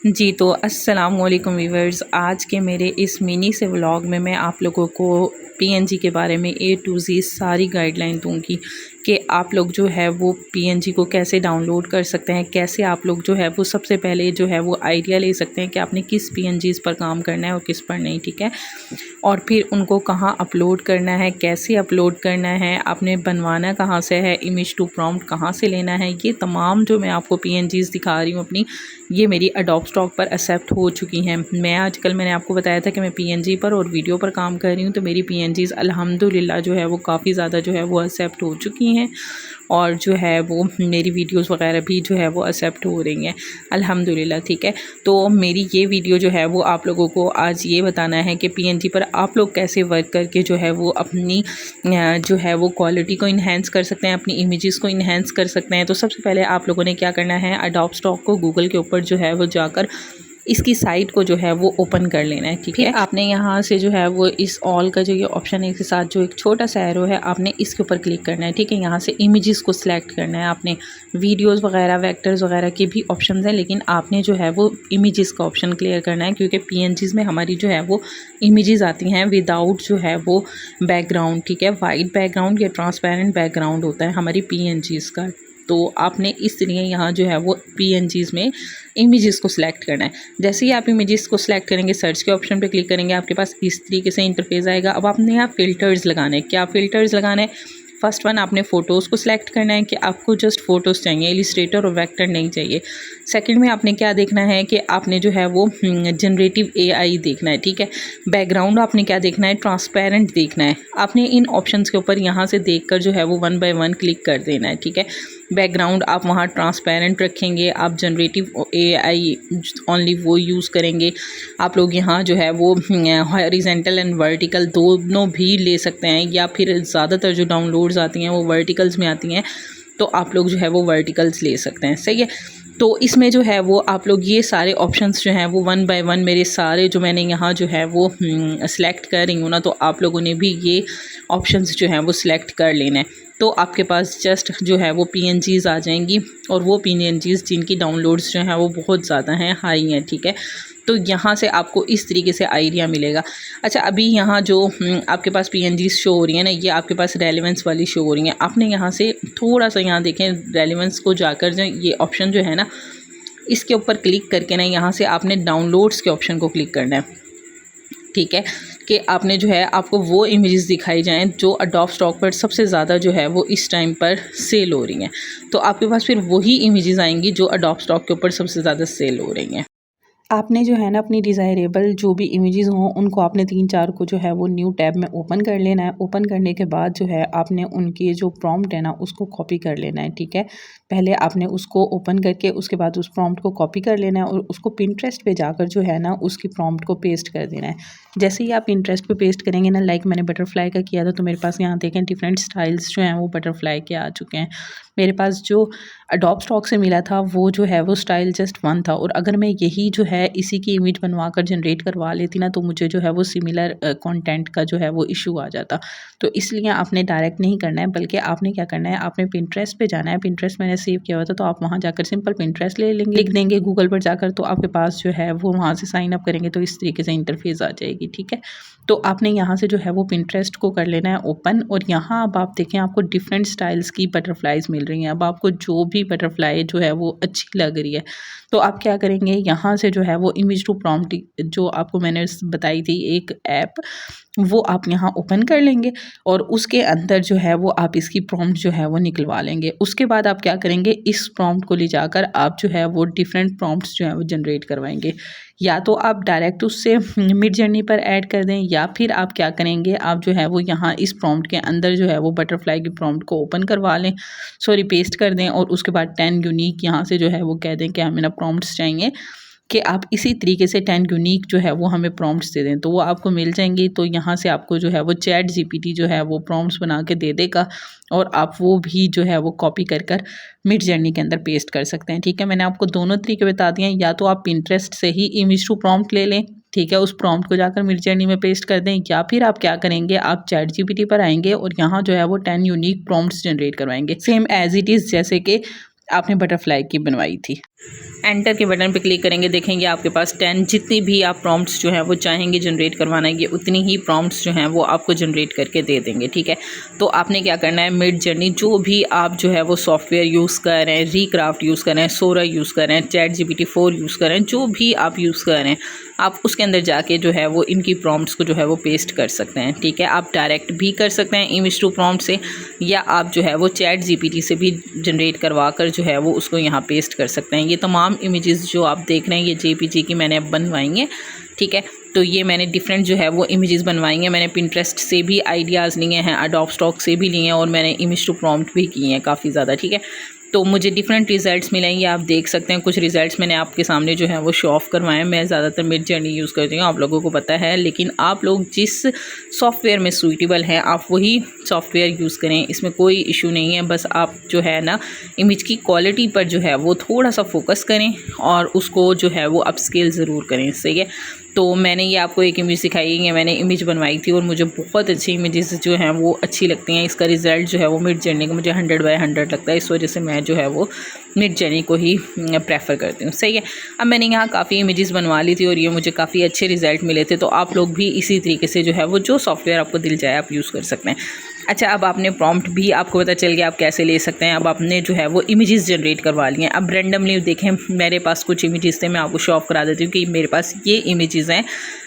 जी, तो अस्सलाम वालेकुम व्यूअर्स। आज के मेरे इस मिनी से व्लॉग में मैं आप लोगों को पीएनजी के बारे में ए टू ज़ेड सारी गाइडलाइन दूंगी कि आप लोग जो है वो पीएनजी को कैसे डाउनलोड कर सकते हैं, कैसे आप लोग जो है वो सबसे पहले जो है वो आइडिया ले सकते हैं कि आपने किस पीएनजीज़ पर काम करना है और किस पर नहीं, ठीक है। और फिर उनको कहाँ अपलोड करना है, कैसे अपलोड करना है, आपने बनवाना कहाँ से है, इमेज टू प्रॉम्प्ट कहाँ से लेना है, ये तमाम जो मैं आपको पीएनजीज़ दिखा रही हूँ अपनी, ये मेरी अडोब स्टॉक पर एक्सेप्ट हो चुकी हैं। मैंने आपको बताया था कि मैं पीएनजी पर और वीडियो पर काम कर रही हूँ, तो मेरी पीएनजीज़ अल्हम्दुलिल्लाह जो है वो काफ़ी ज़्यादा जो है वो एक्सेप्ट हो चुकी हैं और जो है वो मेरी वीडियोस वगैरह भी जो है वो एक्सेप्ट हो रही हैं अल्हम्दुलिल्लाह, ठीक है। तो मेरी ये वीडियो जो है वो आप लोगों को आज ये बताना है कि पीएनजी पर आप लोग कैसे वर्क करके जो है वो अपनी जो है वो क्वालिटी को इन्हेंस कर सकते हैं, अपनी इमेजेस को इन्हेंस कर सकते हैं। तो सबसे पहले आप लोगों ने क्या करना है, अडोब स्टॉक को गूगल के ऊपर जो है वो जाकर इसकी साइट को जो है वो ओपन कर लेना है, ठीक है। आपने यहाँ से जो है वो इस ऑल का जो ये ऑप्शन है, इसके साथ जो एक छोटा सा एरो है, आपने इसके ऊपर क्लिक करना है, ठीक है। यहाँ से इमेजेस को सिलेक्ट करना है आपने। वीडियोस वगैरह, वेक्टर्स वगैरह के भी ऑप्शंस हैं, लेकिन आपने जो है वो इमेजेस का ऑप्शन क्लियर करना है, क्योंकि पीएनजीज में हमारी जो है वो इमेजेस आती हैं विदाउट जो है वो बैकग्राउंड, ठीक है। वाइट बैकग्राउंड या ट्रांसपेरेंट बैकग्राउंड होता है हमारी पीएनजीज का। तो आपने इसलिए यहाँ जो है वो पीएनजीज में इमेजेस को सिलेक्ट करना है। जैसे ही आप इमेजेस को सिलेक्ट करेंगे, सर्च के ऑप्शन पे क्लिक करेंगे, आपके पास इस तरीके से इंटरफेस आएगा। अब आपने यहाँ फ़िल्टर्स लगाने हैं। क्या फ़िल्टर्स लगाना है? फर्स्ट वन, आपने फ़ोटोज़ को सिलेक्ट करना है कि आपको जस्ट फ़ोटोज़ चाहिए, इलिस्ट्रेटर और वेक्टर नहीं चाहिए। सेकंड में आपने क्या देखना है कि आपने जो है वो जनरेटिव एआई देखना है, ठीक है। बैकग्राउंड आपने क्या देखना है, ट्रांसपेरेंट देखना है। आपने इन ऑप्शंस के ऊपर यहाँ से देखकर जो है वो 1 बाय 1 क्लिक कर देना है, ठीक है। बैकग्राउंड आप वहाँ ट्रांसपेरेंट रखेंगे, आप जनरेटिव एआई ओनली वो यूज़ करेंगे। आप लोग यहाँ जो है वो हॉरिजॉन्टल एंड वर्टिकल दोनों भी ले सकते हैं, या फिर ज़्यादातर जो डाउनलोड्स आती हैं वो वर्टिकल्स में आती हैं, तो आप लोग जो है वो वर्टिकल्स ले सकते हैं, सही है। तो इसमें जो है वो आप लोग ये सारे ऑप्शंस जो हैं वो 1 बाय 1 मेरे सारे जो मैंने यहाँ जो है वो सिलेक्ट कर रही हूँ ना, तो आप लोगों ने भी ये ऑप्शंस जो हैं वो सिलेक्ट कर लेना है। तो आपके पास जस्ट जो है वो पीएनजीज़ आ जाएंगी, और वो पीएनजीज़ जिनकी डाउनलोड्स जो हैं वो बहुत ज़्यादा हैं, हाई हैं, ठीक है। तो यहाँ से आपको इस तरीके से आइडिया मिलेगा। अच्छा, अभी यहाँ जो आपके पास पीएनजीज़ शो हो रही है ना, ये आपके पास रेलेवेंस वाली शो हो रही हैं। आपने यहाँ से थोड़ा सा यहाँ देखें, रेलेवेंस को जाकर जो ये ऑप्शन जो है ना, इसके ऊपर क्लिक करके ना यहाँ से आपने डाउनलोड्स के ऑप्शन को क्लिक करना है, ठीक है। कि आपने जो है आपको वो इमेजेस दिखाई जाएं जो अडोब स्टॉक पर सबसे ज़्यादा जो है वो इस टाइम पर सेल हो रही हैं। तो आपके पास फिर वही इमेजेस आएंगी जो अडोब स्टॉक के ऊपर सबसे ज़्यादा सेल हो रही हैं। आपने जो है ना अपनी डिज़ायरेबल जो भी इमेजेस हों उनको आपने 3-4 को जो है वो न्यू टैब में ओपन कर लेना है। ओपन करने के बाद जो है आपने उनकी जो प्रॉम्प्ट है ना उसको कॉपी कर लेना है, ठीक है। पहले आपने उसको ओपन करके उसके बाद उस प्रॉम्प्ट को कॉपी कर लेना है और उसको पिंटरेस्ट पे जाकर जो है ना उसकी प्रॉम्प्ट को पेस्ट कर देना है। जैसे ही आप पिंटरेस्ट पे पेस्ट करेंगे ना, लाइक मैंने बटरफ्लाई का किया था, तो मेरे पास यहाँ देखें डिफरेंट स्टाइल्स जो हैं वो बटरफ्लाई के आ चुके हैं। मेरे पास जो अडोब स्टॉक से मिला था वो जो है वो स्टाइल जस्ट 1 था, और अगर मैं यही जो है इसी की इमेज बनवा कर जनरेट करवा लेती ना, तो मुझे जो है वो सिमिलर कंटेंट का जो है वो इशू आ जाता। तो इसलिए आपने डायरेक्ट नहीं करना है, बल्कि आपने क्या करना है, आपने पिंटरेस्ट पे जाना है। पिंटरेस्ट मैंने सेव किया हुआ था, तो आप वहाँ जाकर सिंपल पिंटरेस्ट ले लेंगे, लिख देंगे गूगल पर जाकर, तो आपके पास जो है वो वहाँ से साइन अप करेंगे तो इस तरीके से इंटरफेस आ जाएगी, ठीक है। तो आपने यहाँ से जो है वो पिंटरेस्ट को कर लेना है ओपन, और यहाँ अब आप देखें आपको डिफरेंट स्टाइल्स की बटरफ्लाईज मिल रही हैं। अब आपको जो भी बटरफ्लाई जो है वो अच्छी लग रही है, तो आप क्या करेंगे, यहाँ से जो है वो इमेज टू प्रॉम्प्ट जो आपको मैंने बताई थी एक ऐप, वो आप यहाँ ओपन कर लेंगे और उसके अंदर जो है वो आप इसकी प्रॉम्प्ट जो है वो निकलवा लेंगे। उसके बाद आप क्या करेंगे, इस प्रॉम्प्ट को ले जाकर आप जो है वो डिफरेंट प्रॉम्प्ट्स जो है वो जनरेट करवाएंगे। या तो आप डायरेक्ट उससे मिड जर्नी पर ऐड कर दें, या फिर आप क्या करेंगे, आप जो है वो यहाँ इस प्रॉम्प्ट के अंदर जो है वो बटरफ्लाई की प्रॉम्प्ट को ओपन करवा लें, सॉरी पेस्ट कर दें, और उसके बाद 10 यूनिक यहाँ से जो है वो कह दें कि हमें ना प्रॉम्प्ट्स चाहिए, कि आप इसी तरीके से 10 यूनिक जो है वो हमें प्रॉम्प्ट्स दे दें, तो वो आपको मिल जाएंगी। तो यहाँ से आपको जो है वो चैट जीपीटी जो है वो प्रॉम्प्ट्स बना के दे देगा, और आप वो भी जो है वो कॉपी कर कर मिड जर्नी के अंदर पेस्ट कर सकते हैं, ठीक है। मैंने आपको दोनों तरीके बता दिए हैं, या तो आप पिंटरेस्ट से ही इमेज टू प्रॉम्प्ट ले लें, ठीक है, उस प्रॉम्प्ट को जाकर मिड जर्नी में पेस्ट कर दें, या फिर आप क्या करेंगे, आप चैट जीपीटी पर आएंगे और यहाँ जो है वो 10 यूनिक प्रॉम्प्ट्स जनरेट करवाएंगे, सेम एज इट इज़ जैसे कि आपने बटरफ्लाई की बनवाई थी। एंटर के बटन पे क्लिक करेंगे, देखेंगे आपके पास 10 जितनी भी आप प्रॉम्प्ट्स जो हैं वो चाहेंगे जनरेट करवाना है, ये उतनी ही प्रॉम्प्ट्स जो हैं वो आपको जनरेट करके दे देंगे। ठीक है, तो आपने क्या करना है, मिड जर्नी जो भी आप जो है वो सॉफ्टवेयर यूज़ कर रहे हैं, रीक्राफ्ट यूज़ कर रहे हैं, सोरा यूज़ कर रहे हैं, ChatGPT 4 यूज़ कर रहे हैं, जो भी आप यूज़ कर रहे हैं, आप उसके अंदर जाके जो है वो इनकी प्रॉम्प्ट्स को जो है वो पेस्ट कर सकते हैं। ठीक है, आप डायरेक्ट भी कर सकते हैं इमेज टू प्रॉम्प्ट से, या आप जो है वो ChatGPT से भी जनरेट करवा कर जो है वो उसको यहाँ पेस्ट कर सकते हैं। ये तमाम इमेजेस जो आप देख रहे हैं ये JPG की मैंने अब बनवाई हैं। ठीक है, तो ये मैंने डिफरेंट जो है वो इमेजेस बनवाई हैं। मैंने पिंटरेस्ट से भी आइडियाज़ लिए हैं, अडोब स्टॉक से भी लिए हैं, और मैंने इमेज टू प्रॉम्प्ट भी किए हैं काफ़ी ज़्यादा। ठीक है, तो मुझे डिफरेंट रिज़ल्ट्स मिलेंगे, आप देख सकते हैं। कुछ रिज़ल्ट्स मैंने आपके सामने जो है वो शो ऑफ़ करवाए हैं। मैं ज़्यादातर मिड जर्नी यूज़ करती हूँ, आप लोगों को पता है, लेकिन आप लोग जिस सॉफ्टवेयर में सूटेबल हैं आप वही सॉफ्टवेयर यूज़ करें, इसमें कोई इशू नहीं है। बस आप जो है ना इमेज की क्वालिटी पर जो है वो थोड़ा सा फोकस करें और उसको जो है वो अपस्केल ज़रूर करें। सही है, तो मैंने ये आपको एक इमेज दिखाई है, मैंने इमेज बनवाई थी और मुझे बहुत अच्छी इमेजेस जो हैं वो अच्छी लगती हैं। इसका रिज़ल्ट जो है वो मिड जर्नी का मुझे 100/100 लगता है, इस वजह से मैं जो है वो मिड जर्नी को ही प्रेफर करती हूँ। सही है, अब मैंने यहाँ काफ़ी इमेजेस बनवा ली थी और ये मुझे काफ़ी अच्छे रिज़ल्ट मिले थे। तो आप लोग भी इसी तरीके से जो है वो जो सॉफ्टवेयर आपको दिल जाए आप यूज़ कर सकते हैं। अच्छा, अब आपने प्रॉम्प्ट भी आपको पता चल गया आप कैसे ले सकते हैं। अब आपने जो है वो इमेजेस जनरेट करवा लिए हैं। अब रैंडमली देखें, मेरे पास कुछ इमेजेस थे, मैं आपको शो ऑफ करा देती हूँ कि मेरे पास ये इमेजेस हैं।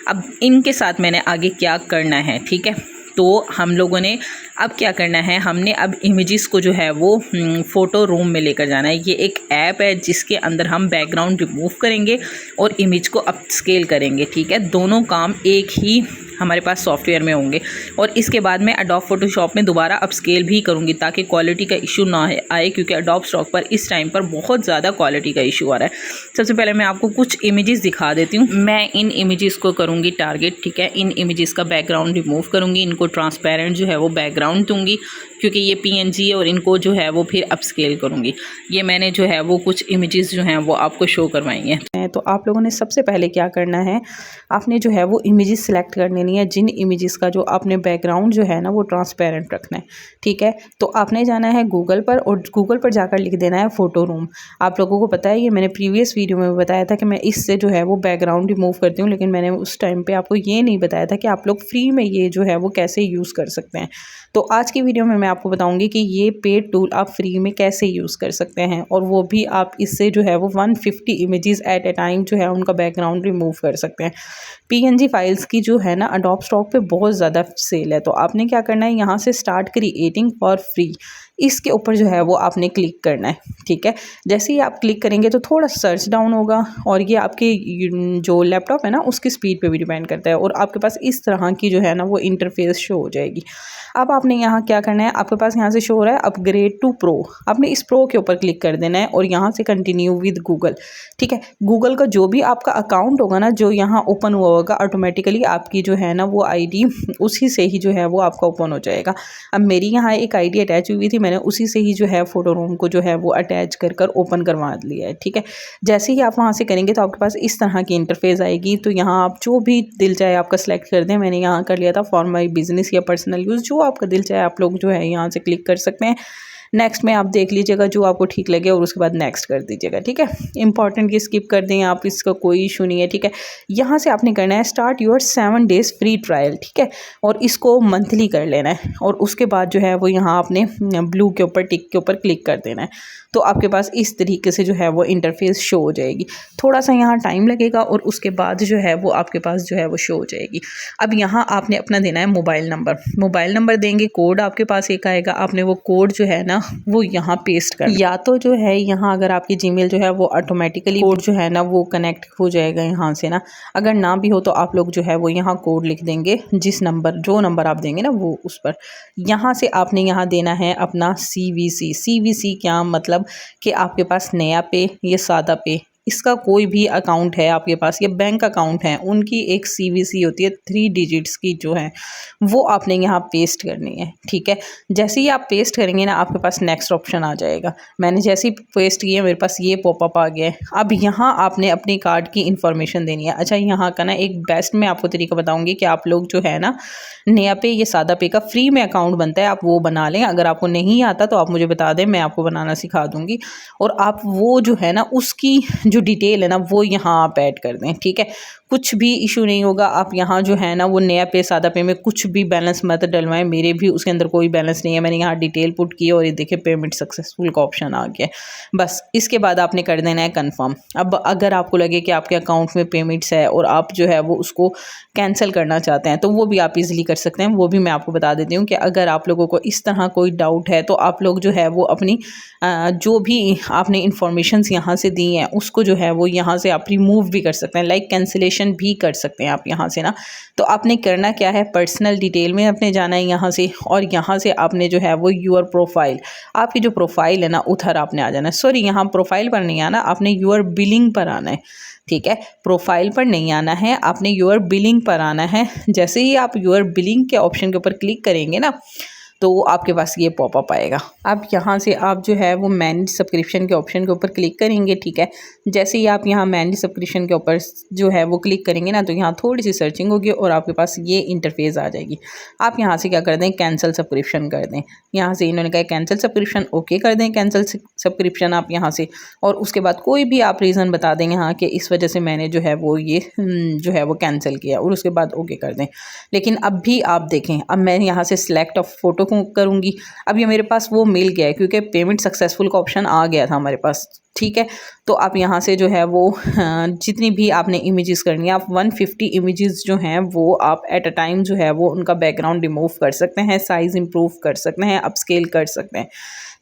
अब इनके साथ मैंने आगे क्या करना है। ठीक है, तो हम लोगों ने अब क्या करना है, हमने अब इमेजेस को जो है वो फ़ोटो रूम में लेकर जाना है। ये एक ऐप है जिसके अंदर हम बैकग्राउंड रिमूव करेंगे और इमेज को अपस्केल करेंगे। ठीक है, दोनों काम एक ही हमारे पास सॉफ्टवेयर में होंगे। और इसके बाद मैं अडोब फोटोशॉप में दोबारा अपस्केल भी करूँगी ताकि क्वालिटी का इशू ना आए, क्योंकि अडोब स्टॉक पर इस टाइम पर बहुत ज़्यादा क्वालिटी का इशू आ रहा है। सबसे पहले मैं आपको कुछ इमेजेस दिखा देती हूँ। मैं इन इमेजेस को करूँगी टारगेट। ठीक है, इन इमेजेस का बैकग्राउंड रिमूव करूँगी, इनको ट्रांसपेरेंट जो है वो बैकग्राउंड दूँगी क्योंकि ये PNG है, और इनको जो है वो फिर अपस्केल करूँगी। ये मैंने जो है वो कुछ इमेजेस जो हैं वो आपको शो करवाई हैं। तो आप लोगों ने सबसे पहले क्या करना है, आपने जो है वो इमेजेस सिलेक्ट कर लेनी है, जिन इमेजेस का जो आपने बैकग्राउंड जो है ना वो ट्रांसपेरेंट रखना है। ठीक है, तो आपने जाना है गूगल पर और गूगल पर जाकर लिख देना है फ़ोटो रूम। आप लोगों को पता है, ये मैंने प्रीवियस वीडियो में बताया था कि मैं इससे जो है वो बैकग्राउंड रिमूव करती हूँ, लेकिन मैंने उस टाइम पे आपको ये नहीं बताया था कि आप लोग फ्री में ये जो है वो कैसे यूज़ कर सकते हैं। तो आज की वीडियो में मैं आपको बताऊंगी कि ये पेड टूल आप फ्री में कैसे यूज़ कर सकते हैं, और वो भी आप इससे जो है वो 150 इमेजेस एट ए टाइम जो है उनका बैकग्राउंड रिमूव कर सकते हैं। PNG फाइल्स की जो है ना अडोब स्टॉक पे बहुत ज़्यादा सेल है। तो आपने क्या करना है, यहाँ से स्टार्ट क्रिएटिंग फॉर फ्री, इसके ऊपर जो है वो आपने क्लिक करना है। ठीक है, जैसे ही आप क्लिक करेंगे तो थोड़ा सर्च डाउन होगा, और ये आपके जो लैपटॉप है ना उसकी स्पीड पे भी डिपेंड करता है, और आपके पास इस तरह की जो है ना वो इंटरफेस शो हो जाएगी। अब आपने यहाँ क्या करना है, आपके पास यहाँ से शो हो रहा है अपग्रेड टू प्रो, आपने इस प्रो के ऊपर क्लिक कर देना है और यहाँ से कंटिन्यू विद गूगल। ठीक है, गूगल का जो भी आपका अकाउंट होगा ना जो यहाँ ओपन हुआ होगा, ऑटोमेटिकली आपकी जो है ना वो ID उसी से ही जो है वो आपका ओपन हो जाएगा। अब मेरी यहाँ एक ID अटैच हुई थी, मैंने उसी से ही जो है फ़ोटो रूम को जो है वो अटैच कर ओपन करवा लिया है। ठीक है, जैसे ही आप वहाँ से करेंगे तो आपके पास इस तरह की इंटरफेस आएगी। तो यहाँ आप जो भी दिल चाहे आपका सेलेक्ट कर दें, मैंने यहाँ कर लिया था फॉर माई बिजनेस या पर्सनल यूज़, जो आपका दिल चाहे आप लोग जो है यहाँ से क्लिक कर सकते हैं। नेक्स्ट में आप देख लीजिएगा जो आपको ठीक लगे और उसके बाद नेक्स्ट कर दीजिएगा। ठीक है, इंपॉर्टेंट की स्किप कर दें आप, इसका कोई इशू नहीं है। ठीक है, यहाँ से आपने करना है start your 7 days free trial. ठीक है, और इसको मंथली कर लेना है, और उसके बाद जो है वो यहाँ आपने ब्लू के ऊपर टिक के ऊपर क्लिक कर देना है। तो आपके पास इस तरीके से जो है वो इंटरफेस शो हो जाएगी। थोड़ा सा यहाँ टाइम लगेगा और उसके बाद जो है वो आपके पास जो है वो शो हो जाएगी। अब यहाँ आपने अपना देना है मोबाइल नंबर। मोबाइल नंबर देंगे, कोड आपके पास एक आएगा, आपने वो कोड जो है ना वो यहाँ पेस्ट कर, या तो जो है यहाँ अगर आपकी जीमेल जो है वो ऑटोमेटिकली कोड जो है ना वो कनेक्ट हो जाएगा यहाँ से ना, अगर ना भी हो तो आप लोग जो है वो यहाँ कोड लिख देंगे, जिस नंबर जो नंबर आप देंगे ना वो उस पर। यहाँ से आपने यहाँ देना है अपना CVC। CVC क्या मतलब कि आपके पास नया पे या सादा पे इसका कोई भी अकाउंट है आपके पास या बैंक अकाउंट है, उनकी एक सीवीसी होती है 3 डिजिट्स की जो है, वो आपने यहाँ पेस्ट करनी है। ठीक है, जैसे ही आप पेस्ट करेंगे ना आपके पास नेक्स्ट ऑप्शन आ जाएगा। मैंने जैसे ही पेस्ट किया मेरे पास ये पॉपअप आ गया है। अब यहाँ आपने अपनी कार्ड की इन्फॉर्मेशन देनी है। अच्छा, यहाँ का ना एक बेस्ट मैं आपको तरीका बताऊँगी कि आप लोग जो है ना नया पे ये सादा पे का फ्री में अकाउंट बनता है, आप वो बना लें। अगर आपको नहीं आता तो आप मुझे बता दें, मैं आपको बनाना सिखा दूँगी। और आप वो जो है ना उसकी जो डिटेल है ना वो यहाँ आप ऐड कर दें। ठीक है, कुछ भी इशू नहीं होगा। आप यहाँ जो है ना वो नया पे सादा पे में कुछ भी बैलेंस मत डलवाएं। मेरे भी उसके अंदर कोई बैलेंस नहीं है, मैंने यहाँ डिटेल पुट की और ये देखिए पेमेंट सक्सेसफुल का ऑप्शन आ गया। बस इसके बाद आपने कर देना है कंफर्म। अब अगर आपको लगे कि आपके अकाउंट में पेमेंट्स है और आप जो है वो उसको कैंसिल करना चाहते हैं तो वो भी आप इजीली कर सकते हैं। वो भी मैं आपको बता देती हूँ कि अगर आप लोगों को इस तरह कोई डाउट है तो आप लोग जो है वो अपनी जो भी आपने इंफॉर्मेशंस यहाँ से दी हैं उसको जो है वो यहाँ से आप रिमूव भी कर सकते हैं, लाइक कैंसिलेशन भी कर सकते हैं आप यहाँ से ना। तो आपने करना क्या है, पर्सनल डिटेल में आपने जाना है यहाँ से, और यहाँ से आपने जो है वो यूर प्रोफाइल, आपकी जो प्रोफाइल है ना उधर आपने आ जाना है। सॉरी, यहाँ प्रोफाइल पर नहीं आना, आपने यूर बिलिंग पर आना है। ठीक है, प्रोफाइल पर नहीं आना है, आपने यूर बिलिंग पर आना है। जैसे ही आप यूर बिलिंग के ऑप्शन के ऊपर क्लिक करेंगे ना तो आपके पास ये पॉपअप आएगा। अब यहाँ से आप जो है वो मैनेज सब्सक्रिप्शन के ऑप्शन के ऊपर क्लिक करेंगे। ठीक है, जैसे ही आप यहाँ मैनेज सब्सक्रिप्शन के ऊपर जो है वो क्लिक करेंगे ना तो यहाँ थोड़ी सी सर्चिंग होगी और आपके पास ये इंटरफेस आ जाएगी। आप यहाँ से क्या कर दें, कैंसिल सब्सक्रिप्शन कर दें। यहाँ से इन्होंने कहा कैंसिल सब्सक्रिप्शन, ओके कर दें कैंसिल सब्सक्रिप्शन आप यहाँ से। और उसके बाद कोई भी आप रीज़न बता देंगे हाँ कि इस वजह से मैंने जो है वो ये जो है वो कैंसिल किया, और उसके बाद ओके कर दें। लेकिन अब भी आप देखें, अब मैं यहाँ से सिलेक्ट ऑफ फोटो करूँगी। अब ये मेरे पास वो मिल गया है क्योंकि पेमेंट सक्सेसफुल का ऑप्शन आ गया था हमारे पास। ठीक है, तो आप यहाँ से जो है वो जितनी भी आपने इमेजेस करनी है, आप 150 इमेजेस जो हैं वो आप एट अ टाइम जो है वो उनका बैकग्राउंड रिमूव कर सकते हैं, साइज़ इंप्रूव कर सकते हैं, अपस्केल कर सकते हैं।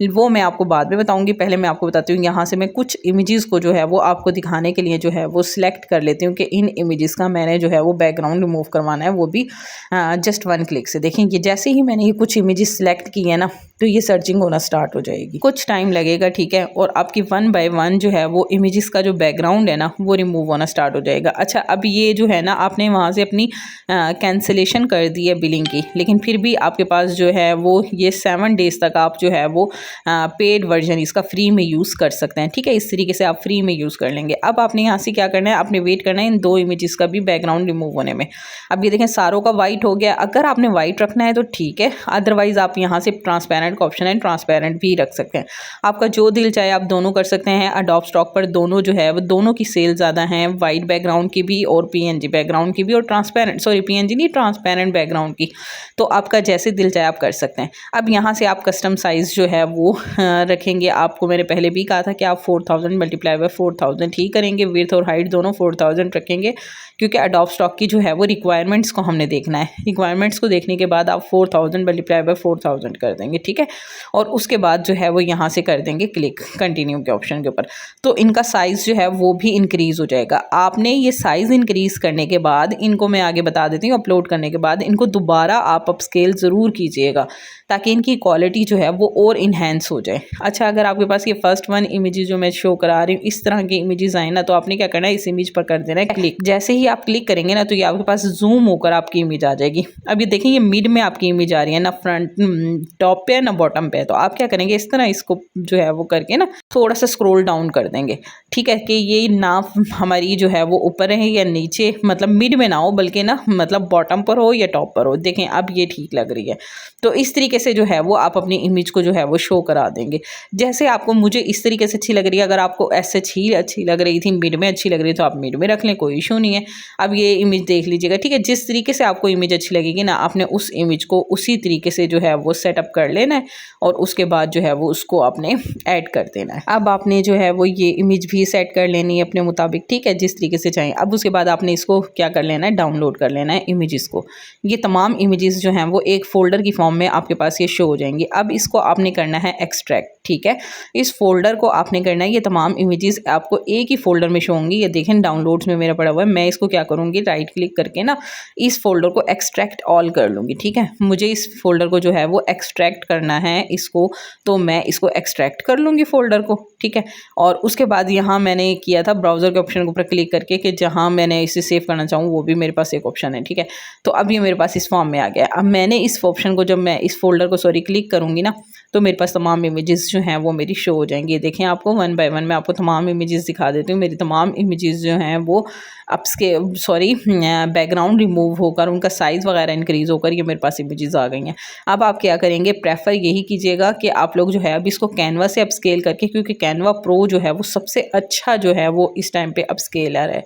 वो मैं आपको बाद में बताऊंगी। पहले मैं आपको बताती हूँ, यहाँ से मैं कुछ इमेजेस को जो है वो आपको दिखाने के लिए जो है वो सिलेक्ट कर लेती हूँ कि इन इमेजेस का मैंने जो है वो बैकग्राउंड रिमूव करवाना है, वो भी जस्ट 1 क्लिक से। देखेंगे जैसे ही मैंने ये कुछ इमेजेस सिलेक्ट की है ना तो ये सर्चिंग होना स्टार्ट हो जाएगी, कुछ टाइम लगेगा। ठीक है, और आपकी 1 बाय 1 जो है वो इमेजेस का जो बैकग्राउंड है ना वो रिमूव होना स्टार्ट हो जाएगा। अच्छा, अब ये जो है ना आपने वहाँ से अपनी कैंसिलेशन कर दी है बिलिंग की, लेकिन फिर भी आपके पास जो है वो ये 7 डेज़ तक आप जो है वो पेड वर्जन इसका फ्री में यूज़ कर सकते हैं। ठीक है, इस तरीके से आप फ्री में यूज़ कर लेंगे। अब आपने यहाँ से क्या करना है, आपने वेट करना है इन 2 इमेजेस का भी बैकग्राउंड रिमूव होने में। अब ये देखें सारों का वाइट हो गया। अगर आपने वाइट रखना है तो ठीक है, अदरवाइज़ आप यहाँ से ट्रांसपेरेंट का ऑप्शन है, ट्रांसपेरेंट भी रख सकते हैं। आपका जो दिल चाहे आप दोनों कर सकते हैं। अडोब स्टॉक पर दोनों जो है वो दोनों की सेल ज़्यादा हैं, वाइट बैकग्राउंड की भी और पीएनजी बैकग्राउंड की भी, और ट्रांसपेरेंट सॉरी पीएनजी नहीं ट्रांसपेरेंट बैकग्राउंड की। तो आपका जैसे दिल चाहे आप कर सकते हैं। अब यहाँ से आप कस्टम साइज़ जो है वो रखेंगे। आपको मैंने पहले भी कहा था कि आप 4000 मल्टीप्लाई बाय 4000 ही करेंगे, विड्थ और हाइट दोनों 4000 रखेंगे, क्योंकि अडोब स्टॉक की जो है वो रिक्वायरमेंट्स को हमने देखना है। रिक्वायरमेंट्स को देखने के बाद आप 4000 मल्टीप्लाई बाय 4000 कर देंगे। ठीक है, और उसके बाद जो है वो यहाँ से कर देंगे क्लिक कंटिन्यू के ऑप्शन के ऊपर, तो इनका साइज़ जो है वो भी इंक्रीज़ हो जाएगा। आपने ये साइज़ इंक्रीज़ करने के बाद इनको मैं आगे बता देती हूँ, अपलोड करने के बाद इनको दोबारा आप अपस्केल ज़रूर कीजिएगा ताकि इनकी क्वालिटी जो है वो और इन्हेंस हो जाए। अच्छा, अगर आपके पास ये फर्स्ट 1 इमेजेस जो मैं शो करा रही हूँ इस तरह के इमेजेस आए ना तो आपने क्या करना है, इस इमेज पर कर देना है क्लिक। जैसे ही आप क्लिक करेंगे ना तो ये आपके पास जूम होकर आपकी इमेज आ जाएगी। अब ये देखें ये मिड में आपकी इमेज आ रही है, ना फ्रंट टॉप पे है ना बॉटम पे है। तो आप क्या करेंगे, इस तरह इसको जो है वो करके ना थोड़ा सा स्क्रॉल डाउन कर देंगे। ठीक है, कि ये ना हमारी जो है वो ऊपर रहे या नीचे, मतलब मिड में ना हो बल्कि ना मतलब बॉटम पर हो या टॉप पर हो। देखें अब ये ठीक लग रही है। तो इस तरीके से जो है वो आप अपनी इमेज को जो है वो शो करा देंगे जैसे आपको। मुझे इस तरीके से अच्छी लग रही है, अगर आपको ऐसे अच्छी लग रही थी, मिड में अच्छी लग रही है तो आप मिड में रख लें, कोई इशू नहीं है। अब ये इमेज देख लीजिएगा। ठीक है, जिस तरीके से आपको इमेज अच्छी लगेगी ना आपने उस इमेज को उसी तरीके से जो है वो सेटअप कर लेना है और उसके बाद जो है वो उसको आपने ऐड कर देना है। अब आपने जो है वो ये इमेज भी सेट कर लेनी है अपने मुताबिक। ठीक है, जिस तरीके से चाहिए। अब उसके बाद आपने इसको क्या कर लेना है, डाउनलोड कर लेना है इमेजेस को। ये तमाम इमेजेस जो हैं वो एक फोल्डर की फॉर्म में आपके पास ये शो हो जाएंगी। अब इसको आपने करना है एक्सट्रैक्ट। ठीक है, इस फोल्डर को आपने करना है, ये तमाम इमेजेस आपको एक ही फोल्डर में शो होंगी। ये देखें डाउनलोड्स में मेरा पड़ा हुआ है। मैं इसको क्या करूँगी, राइट क्लिक करके ना इस फोल्डर को एक्सट्रैक्ट ऑल कर लूँगी। ठीक है, मुझे इस फोल्डर को जो है वो एक्सट्रैक्ट करना है इसको, तो मैं इसको एक्सट्रैक्ट कर लूँगी फोल्डर को। ठीक है, और उसके उसके बाद यहाँ मैंने किया था ब्राउज़र के ऑप्शन के ऊपर क्लिक करके कि जहाँ मैंने इसे सेव करना चाहूँ वो भी मेरे पास एक ऑप्शन है, ठीक है। तो अब ये मेरे पास इस फॉर्म में आ गया। अब मैंने इस ऑप्शन को, जब मैं इस फ़ोल्डर को क्लिक करूँगी ना, तो मेरे पास तमाम इमेजेस जो हैं वो मेरी शो हो जाएंगी। देखें, आपको वन बाय वन मैं आपको तमाम इमेजेस दिखा देती हूँ। मेरी तमाम इमेजेस जो हैं वो बैकग्राउंड रिमूव होकर, उनका साइज़ वगैरह इंक्रीज़ होकर ये मेरे पास इमेजेस आ गई हैं। अब आप क्या करेंगे, प्रेफर यही कीजिएगा कि आप लोग जो है अब इसको कैनवा से अपस्केल करके, क्योंकि कैनवा प्रो जो है वो सबसे अच्छा जो है वो इस टाइम पे अपस्केलर है।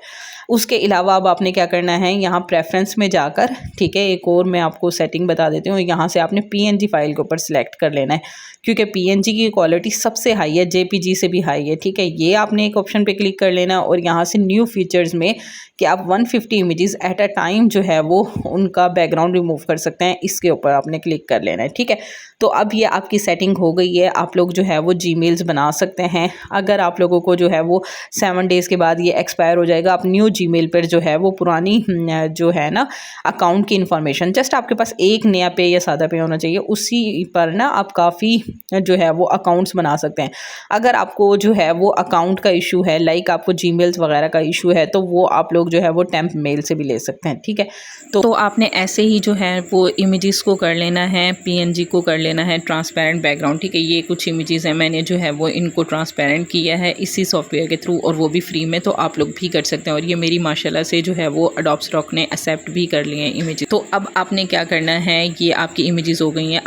उसके अलावा अब आपने क्या करना है, यहाँ प्रेफरेंस में जाकर, ठीक है, एक और मैं आपको सेटिंग बता देती हूँ। यहाँ से आपने पीएनजी फाइल के ऊपर सेलेक्ट कर लेना है, क्योंकि पीएनजी की क्वालिटी सबसे हाई है, जेपीजी से भी हाई है, ठीक है। ये आपने एक ऑप्शन पे क्लिक कर लेना और यहाँ से न्यू फीचर्स में कि आप 150 इमेजेस एट अ टाइम जो है वो उनका बैकग्राउंड रिमूव कर सकते हैं, इसके ऊपर आपने क्लिक कर लेना है, ठीक है। तो अब ये आपकी सेटिंग हो गई है। आप लोग जो है वो जीमेल्स बना सकते हैं। अगर आप लोगों को जो है वो 7 डेज़ के बाद ये एक्सपायर हो जाएगा, आप न्यू जीमेल पर जो है वो पुरानी जो है ना अकाउंट की इन्फॉर्मेशन, जस्ट आपके पास एक नया पे या सादा पे होना चाहिए, उसी पर ना आप काफ़ी जो है वो अकाउंट्स बना सकते हैं। अगर आपको जो है वो अकाउंट का इशू है, लाइक आपको जीमेल्स वगैरह का इशू है, तो वो आप लोग जो है वो टेम्प मेल से भी ले सकते हैं, ठीक है। तो आपने ऐसे ही जो है वो इमेजेस को कर लेना है, पीएनजी को कर लेना है ट्रांसपेरेंट बैकग्राउंड, ठीक है। ये कुछ इमेजेस हैं, मैंने जो है वो इनको ट्रांसपेरेंट किया है इसी सॉफ्टवेयर के थ्रू, और वो भी फ्री में, तो आप लोग भी कर सकते हैं। और ये मेरी माशाल्लाह से जो है वो एडोब स्टॉक ने एक्सेप्ट भी कर लिए हैं इमेजेस। तो अब आपने क्या करना है, ये आपकी इमेजेस हो गई हैं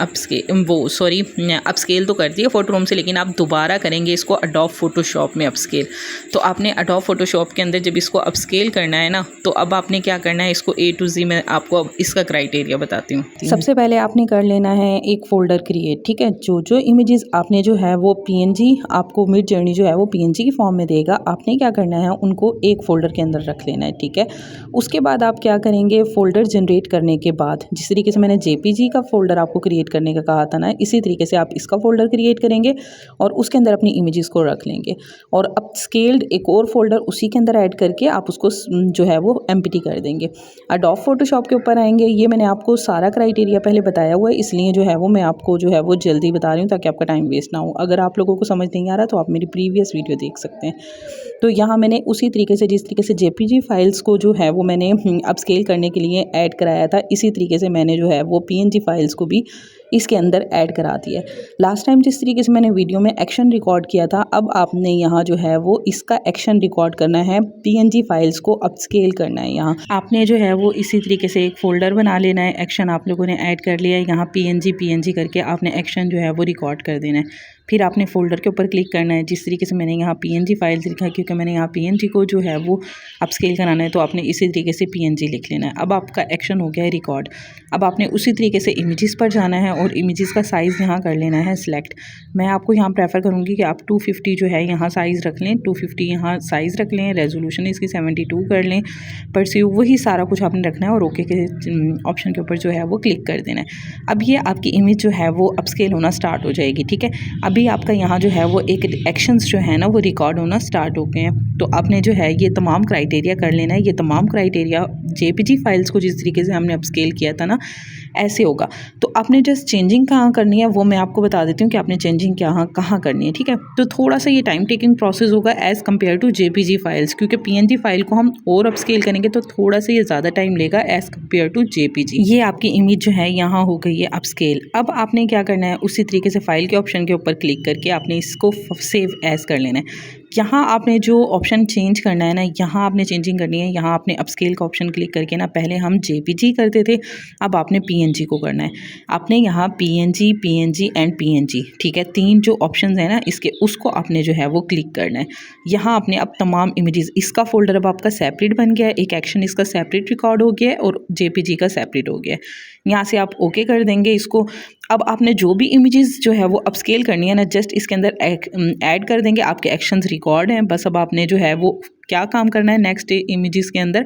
अपस्केल तो कर दिया फोटोरूम से, लेकिन आप दोबारा करेंगे इसको एडोब फोटोशॉप में अपस्केल। तो आपने एडोब फोटोशॉप के अंदर जब इसको अपस्केल करना है ना, तो अब आपने क्या करना है, इसको A to Z मैं आपको अब इसका क्राइटेरिया बताती हूँ। सबसे पहले आपने कर लेना है एक फ़ोल्डर क्रिएट, ठीक है। जो इमेजेस आपने जो है वो पीएनजी, आपको मिड जर्नी जो है वो पीएनजी की फॉर्म में देगा, आपने क्या करना है उनको एक फ़ोल्डर के अंदर रख लेना है, ठीक है। उसके बाद आप क्या करेंगे, फ़ोल्डर जनरेट करने के बाद, जिस तरीके से मैंने जेपीजी का फ़ोल्डर आपको क्रिएट करने का कहा था ना, इसी तरीके से आप इसका फ़ोल्डर क्रिएट करेंगे और उसके अंदर अपनी इमेजेस को रख लेंगे, और अब स्केल्ड एक और फोल्डर उसी के अंदर ऐड करके आप उसको जो है वो एम्प्टी कर देंगे। एडोब फोटोशॉप के ऊपर आएंगे। ये मैंने आपको सारा क्राइटेरिया पहले बताया हुआ है, इसलिए जो है वो मैं आपको जो है वो जल्दी बता रही हूँ ताकि आपका टाइम वेस्ट ना हो। अगर आप लोगों को समझ नहीं आ रहा तो आप मेरी प्रीवियस वीडियो देख सकते हैं। तो यहाँ मैंने उसी तरीके से, जिस तरीके से जेपीजी फाइल्स को जो है वो मैंने अपस्केल करने के लिए ऐड कराया था, इसी तरीके से मैंने जो है वो पीएनजी फाइल्स को भी इसके अंदर ऐड करा दिया है। लास्ट टाइम जिस तरीके से मैंने वीडियो में एक्शन रिकॉर्ड किया था, अब आपने यहाँ जो है वो इसका एक्शन रिकॉर्ड करना है, पीएनजी फाइल्स को अपस्केल करना है। यहाँ आपने जो है वो इसी तरीके से एक फ़ोल्डर बना लेना है। एक्शन आप लोगों ने ऐड कर लिया है, यहाँ पीएनजी करके आपने एक्शन जो है वो रिकॉर्ड कर देना है। फिर आपने फ़ोल्डर के ऊपर क्लिक करना है, जिस तरीके से मैंने यहाँ पीएनजी फाइल्स लिखा है, क्योंकि मैंने यहाँ पीएनजी को जो है वो अपस्केल कराना है, तो आपने इसी तरीके से पीएनजी लिख लेना है। अब आपका एक्शन हो गया है रिकॉर्ड। अब आपने उसी तरीके से इमेजेस पर जाना है और इमेजेस का साइज़ यहाँ कर लेना है सिलेक्ट। मैं आपको यहाँ प्रेफर करूँगी कि आप 250 जो है यहाँ साइज़ रख लें, 250 यहाँ साइज़ रख लें, रेजोल्यूशन इसकी 72 कर लें, परस्यू वही सारा कुछ आपने रखना है और ओके के ऑप्शन के ऊपर जो है वो क्लिक कर देना है। अब ये आपकी इमेज जो है वो अपस्केल होना स्टार्ट हो जाएगी, ठीक है। अभी आपका यहाँ जो है वो एक एक्शंस जो है ना वो रिकॉर्ड होना स्टार्ट हो गए हैं। तो आपने जो है ये तमाम क्राइटेरिया कर लेना है। ये तमाम क्राइटेरिया जेपीजी फाइल्स को जिस तरीके से हमने अपस्केल किया था ना, ऐसे होगा। तो आपने जस्ट चेंजिंग कहाँ करनी है वो मैं आपको बता देती हूँ कि आपने चेंजिंग कहाँ करनी है, ठीक है। तो थोड़ा सा ये टाइम टेकिंग प्रोसेस होगा as compare to JPG files, क्योंकि पीएनजी फाइल को हम और अपस्केल करेंगे तो थोड़ा सा ये ज़्यादा टाइम लेगा एज़ कम्पेयर टू जेपीजी। ये आपकी इमेज जो है यहाँ हो गई है अपस्केल। अब आपने क्या करना है, उसी तरीके से फाइल के ऑप्शन के ऊपर क्लिक करके आपने इसको सेव एज़ कर लेना है। यहाँ आपने जो ऑप्शन चेंज करना है ना, यहाँ आपने चेंजिंग करनी है। यहाँ आपने अपस्केल का ऑप्शन क्लिक करके ना, पहले हम जेपीजी करते थे, अब आपने पीएनजी को करना है। आपने यहाँ पीएनजी एंड पीएनजी, ठीक है, 3 जो ऑप्शंस हैं ना इसके, उसको आपने जो है वो क्लिक करना है। यहाँ आपने अब तमाम इमेजेस, इसका फोल्डर अब आपका सेपरेट बन गया है, एक एक्शन इसका सेपरेट रिकॉर्ड हो गया है और जेपीजी का सेपरेट हो गया है। यहाँ से आप ओके कर देंगे इसको। अब आपने जो भी इमेजेस जो है वो अपस्केल करनी है ना, जस्ट इसके अंदर ऐड कर देंगे। आपके एक्शंस रिकॉर्ड हैं, बस अब आपने जो है वो क्या काम करना है, नेक्स्ट इमेजेस के अंदर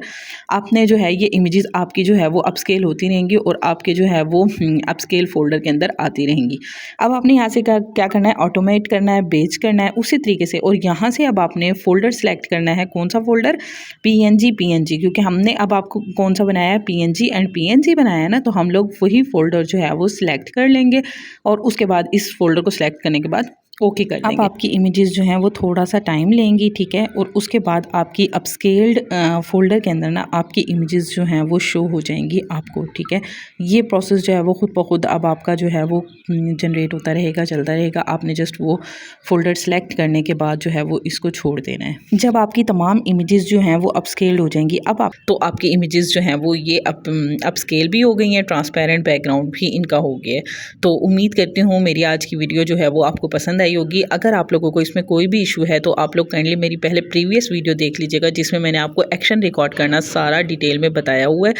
आपने जो है ये इमेजेस आपकी जो है वो अपस्केल होती रहेंगी और आपके जो है वो अपस्केल फोल्डर के अंदर आती रहेंगी। अब आपने यहाँ से क्या करना है, ऑटोमेट करना है, बेच करना है उसी तरीके से। और यहाँ से अब आपने फ़ोल्डर सेलेक्ट करना है, कौन सा फ़ोल्डर, पीएनजी, क्योंकि हमने अब आपको कौन सा बनाया है, पीएनजी बनाया है ना, तो हम लोग वही फ़ोल्डर जो है वो सिलेक्ट कर लेंगे और उसके बाद इस फोल्डर को सिलेक्ट करने के बाद ओके कर देंगे। अब आपकी इमेजेस जो हैं वो थोड़ा सा टाइम लेंगी, ठीक है, और उसके बाद आपकी अपस्केल्ड फ़ोल्डर के अंदर ना आपकी इमेजेस जो हैं वो शो हो जाएंगी आपको, ठीक है। ये प्रोसेस जो है वो खुद ब खुद अब आपका जो है वो जनरेट होता रहेगा, चलता रहेगा। आपने जस्ट वो फ़ोल्डर सेलेक्ट करने के बाद जो है वो इसको छोड़ देना है। जब आपकी तमाम इमेजेस जो हैं वो अपस्केल्ड हो जाएंगी, अब आप तो आपकी इमेजेस जो हैं वो ये अपस्केल भी हो गई हैं, ट्रांसपेरेंट बैकग्राउंड भी इनका हो गया है। तो उम्मीद करती हूँ मेरी आज की वीडियो जो है वो आपको पसंद आई होगी। अगर आप लोगों को इसमें कोई भी इशू है तो आप लोग काइंडली मेरी पहले प्रीवियस वीडियो देख लीजिएगा, जिसमें मैंने आपको एक्शन रिकॉर्ड करना सारा डिटेल में बताया हुआ है,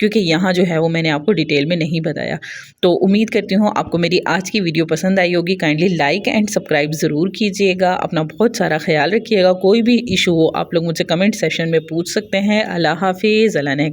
क्योंकि यहाँ जो है वो मैंने आपको डिटेल में नहीं बताया। तो उम्मीद करती हूँ आपको मेरी आज की वीडियो पसंद आई होगी। काइंडली लाइक एंड सब्सक्राइब ज़रूर कीजिएगा। अपना बहुत सारा ख्याल रखिएगा। कोई भी इशू हो आप लोग मुझसे कमेंट सेशन में पूछ सकते हैं। अल्लाह हाफिज़। अल्लाह ने